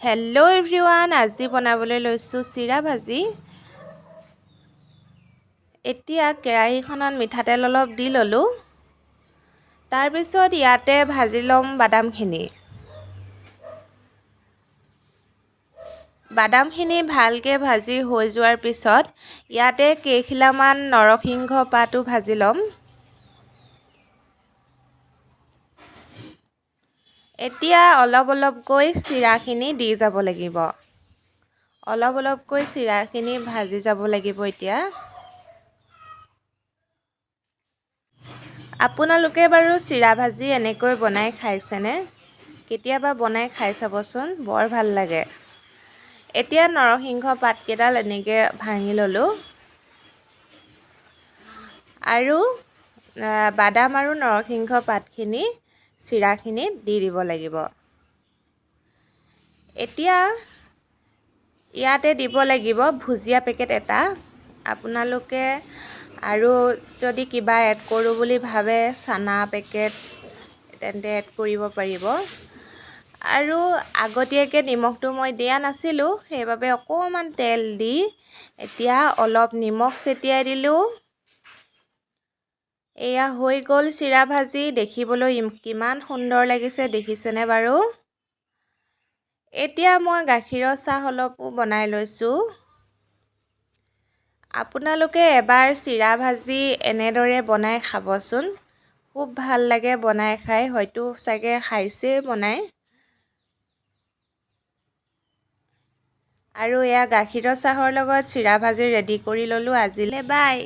Hello' everyone, আজি বনাবলৈ লৈছোঁ চিৰা ভাজি। এতিয়া কেৰাহীখনত মিঠাতেল অলপ দি ল'লোঁ। তাৰপিছত ইয়াতে ভাজি ল'ম বাদামখিনি। বাদামখিনি ভালকৈ ভাজি হৈ যোৱাৰ পিছত ইয়াতে কেইখিলামান নৰসিংহ পাতো ভাজি ল'ম। এতিয়া অলপ অলপকৈ চিৰাখিনি দি যাব লাগিব। অলপ অলপকৈ চিৰাখিনি ভাজি যাব লাগিব এতিয়া। আপোনালোকে বাৰু চিৰা ভাজি এনেকৈ বনাই খাইছেনে? কেতিয়াবা বনাই খাই চাবচোন, বৰ ভাল লাগে। এতিয়া নৰসিংহ পাতকেইডাল এনেকৈ ভাঙি ল'লোঁ। আৰু বাদাম আৰু নৰসিংহ পাতখিনি চিৰাখিনিত দি দিব লাগিব। এতিয়া ইয়াতে দিব লাগিব ভুজিয়া পেকেট এটা। আপোনালোকে আৰু যদি কিবা এড কৰোঁ বুলি ভাবে চানা পেকেট তেন্তে এড কৰিব পাৰিব। আৰু আগতীয়াকৈ নিমখটো মই দিয়া নাছিলোঁ, সেইবাবে অকণমান তেল দি এতিয়া অলপ নিমখ ছটিয়াই দিলোঁ। এয়া হৈ গ'ল চিৰা ভাজি। দেখিবলৈ কিমান সুন্দৰ লাগিছে দেখিছেনে বাৰু? এতিয়া মই গাখীৰৰ চাহ অলপো বনাই লৈছোঁ। আপোনালোকে এবাৰ চিৰা ভাজি এনেদৰে বনাই খাবচোন, খুব ভাল লাগে বনাই খাই। হয়তো চাগে খাইছেই বনাই। আৰু এয়া গাখীৰৰ চাহৰ লগত চিৰা ভাজি ৰেডি কৰি ল'লোঁ আজিলৈ। বাই।